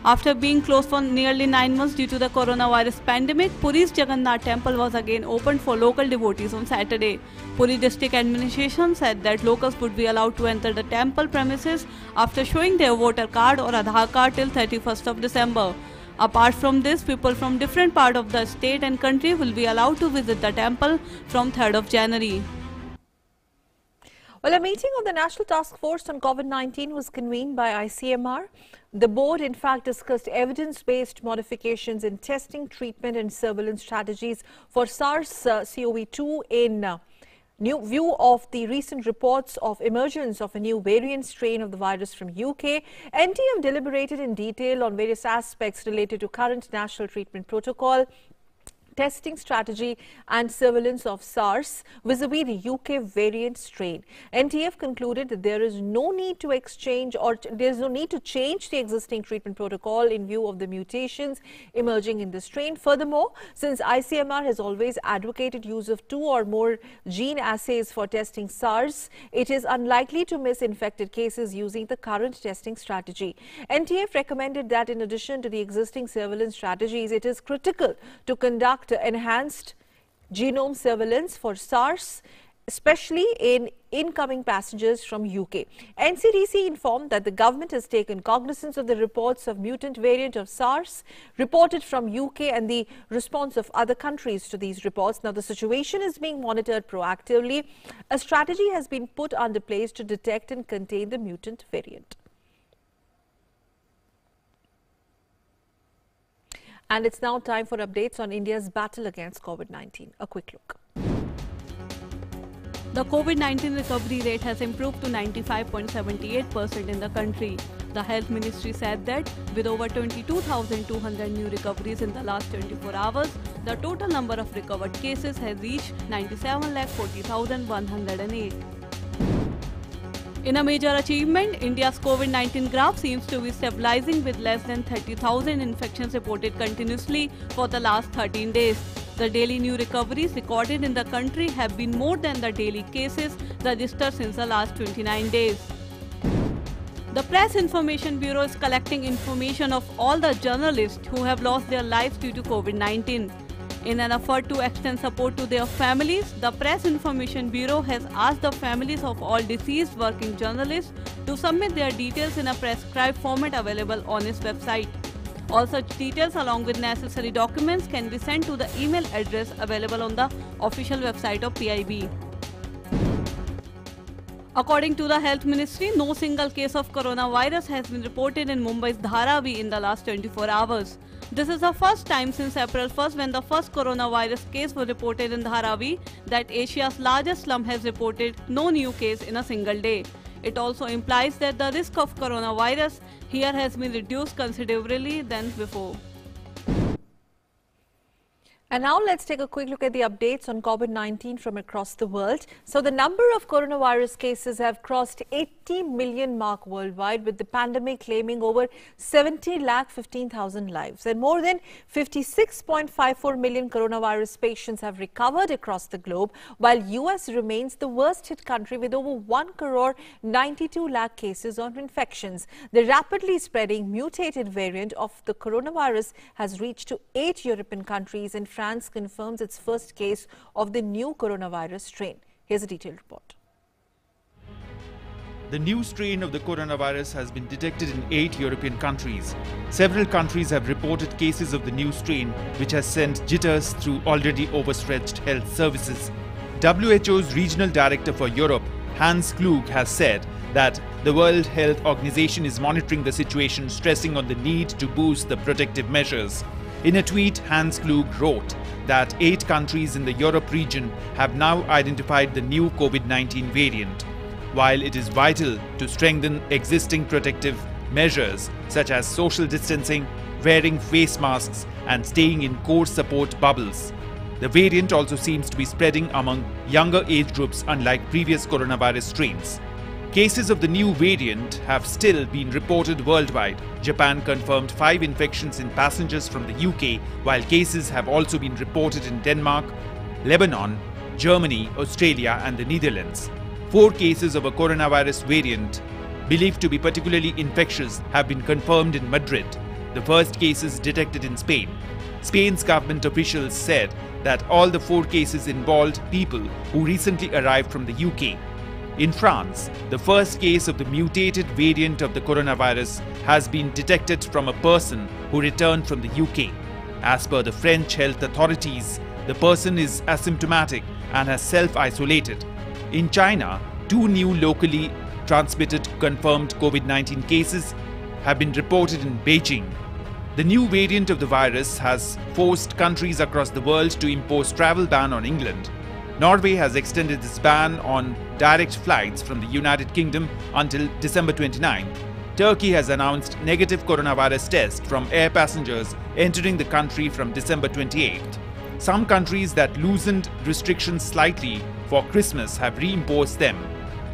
After being closed for nearly 9 months due to the coronavirus pandemic, Puri's Jagannath temple was again opened for local devotees on Saturday. Puri district administration said that locals would be allowed to enter the temple premises after showing their voter card or Aadhaar card till 31st of December. Apart from this, people from different parts of the state and country will be allowed to visit the temple from 3rd of January. Well, a meeting of the National Task Force on COVID-19 was convened by ICMR. The board, in fact, discussed evidence-based modifications in testing, treatment and surveillance strategies for SARS-CoV-2 in view of the recent reports of emergence of a new variant strain of the virus from UK. NTF deliberated in detail on various aspects related to current national treatment protocol, testing strategy and surveillance of SARS vis-a-vis the UK variant strain. NTF concluded that there is no need to change the existing treatment protocol in view of the mutations emerging in the strain. Furthermore, since ICMR has always advocated use of 2 or more gene assays for testing SARS, it is unlikely to miss infected cases using the current testing strategy. NTF recommended that in addition to the existing surveillance strategies, it is critical to conduct enhanced genome surveillance for SARS, especially in incoming passengers from UK. NCDC informed that the government has taken cognizance of the reports of mutant variant of SARS reported from UK and the response of other countries to these reports. Now, the situation is being monitored proactively. A strategy has been put under place to detect and contain the mutant variant. And it's now time for updates on India's battle against COVID-19. A quick look. The COVID-19 recovery rate has improved to 95.78% in the country. The Health Ministry said that with over 22,200 new recoveries in the last 24 hours, the total number of recovered cases has reached 97,40,108. In a major achievement, India's COVID-19 graph seems to be stabilizing with less than 30,000 infections reported continuously for the last 13 days. The daily new recoveries recorded in the country have been more than the daily cases registered since the last 29 days. The Press Information Bureau is collecting information of all the journalists who have lost their lives due to COVID-19. In an effort to extend support to their families, the Press Information Bureau has asked the families of all deceased working journalists to submit their details in a prescribed format available on its website. All such details along with necessary documents can be sent to the email address available on the official website of PIB. According to the Health Ministry, no single case of coronavirus has been reported in Mumbai's Dharavi in the last 24 hours. This is the first time since April 1st, when the first coronavirus case was reported in Dharavi, that Asia's largest slum has reported no new case in a single day. It also implies that the risk of coronavirus here has been reduced considerably than before. And now let's take a quick look at the updates on COVID-19 from across the world. So the number of coronavirus cases have crossed 80 million mark worldwide, with the pandemic claiming over 70,15,000 lives. And more than 56.54 million coronavirus patients have recovered across the globe, while US remains the worst hit country with over 1.92 crore cases of infections. The rapidly spreading mutated variant of the coronavirus has reached to 8 European countries, and France confirms its first case of the new coronavirus strain. Here's a detailed report. The new strain of the coronavirus has been detected in 8 European countries. Several countries have reported cases of the new strain, which has sent jitters through already overstretched health services. WHO's Regional Director for Europe, Hans Kluge, has said that the World Health Organization is monitoring the situation, stressing on the need to boost the protective measures. In a tweet, Hans Kluge wrote that 8 countries in the Europe region have now identified the new COVID-19 variant. While it is vital to strengthen existing protective measures such as social distancing, wearing face masks and staying in core support bubbles, the variant also seems to be spreading among younger age groups, unlike previous coronavirus strains. Cases of the new variant have still been reported worldwide. Japan confirmed 5 infections in passengers from the UK, while cases have also been reported in Denmark, Lebanon, Germany, Australia and the Netherlands. 4 cases of a coronavirus variant believed to be particularly infectious have been confirmed in Madrid. the first cases detected in Spain. Spain's government officials said that all the 4 cases involved people who recently arrived from the UK. In France, the first case of the mutated variant of the coronavirus has been detected from a person who returned from the UK. As per the French health authorities, the person is asymptomatic and has self-isolated. In China, 2 new locally transmitted confirmed COVID-19 cases have been reported in Beijing. The new variant of the virus has forced countries across the world to impose travel ban on England. Norway has extended its ban on direct flights from the United Kingdom until December 29th. Turkey has announced negative coronavirus tests from air passengers entering the country from December 28th. Some countries that loosened restrictions slightly for Christmas have reimposed them.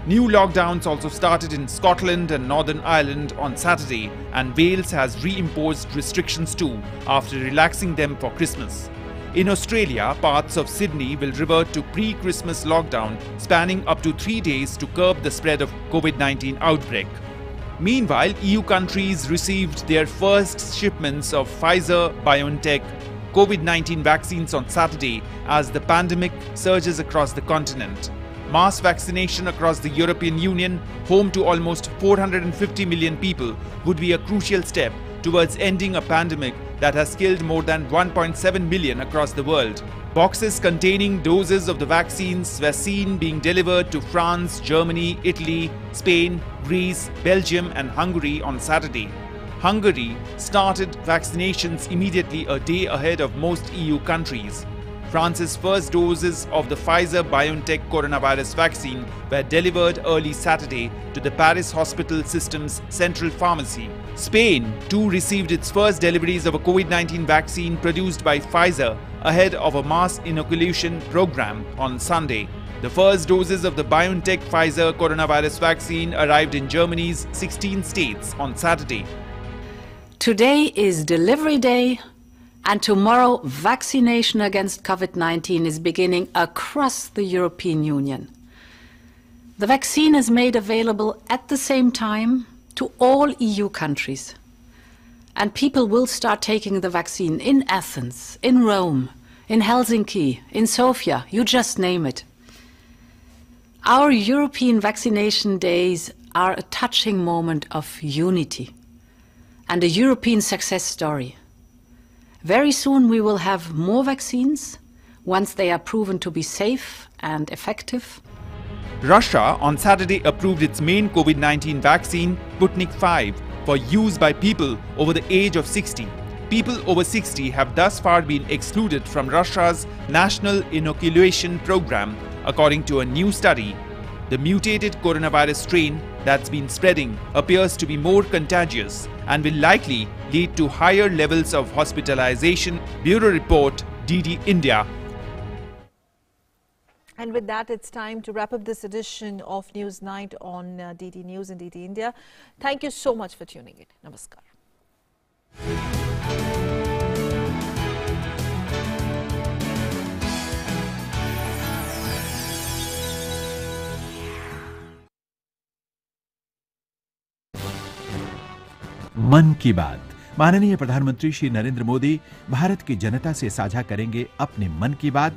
New lockdowns also started in Scotland and Northern Ireland on Saturday, and Wales has reimposed restrictions too after relaxing them for Christmas. In Australia, parts of Sydney will revert to pre-Christmas lockdown spanning up to 3 days to curb the spread of COVID-19 outbreak. Meanwhile, EU countries received their first shipments of Pfizer-BioNTech COVID-19 vaccines on Saturday as the pandemic surges across the continent. Mass vaccination across the European Union, home to almost 450 million people, would be a crucial step towards ending a pandemic that has killed more than 1.7 million across the world. Boxes containing doses of the vaccines were seen being delivered to France, Germany, Italy, Spain, Greece, Belgium and Hungary on Saturday. Hungary started vaccinations immediately a day ahead of most EU countries. France's first doses of the Pfizer-BioNTech coronavirus vaccine were delivered early Saturday to the Paris Hospital System's central pharmacy. Spain, too, received its first deliveries of a COVID-19 vaccine produced by Pfizer ahead of a mass inoculation program on Sunday. The first doses of the BioNTech Pfizer coronavirus vaccine arrived in Germany's 16 states on Saturday. Today is delivery day, and tomorrow vaccination against COVID-19 is beginning across the European Union. The vaccine is made available at the same time to all EU countries. And people will start taking the vaccine in Athens, in Rome, in Helsinki, in Sofia, you just name it. Our European vaccination days are a touching moment of unity and a European success story. Very soon we will have more vaccines once they are proven to be safe and effective. Russia on Saturday approved its main COVID-19 vaccine, Sputnik V, for use by people over the age of 60. People over 60 have thus far been excluded from Russia's national inoculation program, according to a new study. The mutated coronavirus strain that's been spreading appears to be more contagious and will likely lead to higher levels of hospitalization, Bureau Report, DD India. And with that, it's time to wrap up this edition of News Night on DD News and DD India. Thank you so much for tuning in. Namaskar. मन की बात। माननीय प्रधानमंत्री श्री नरेंद्र मोदी भारत की जनता से साझा करेंगे अपने मन की बात।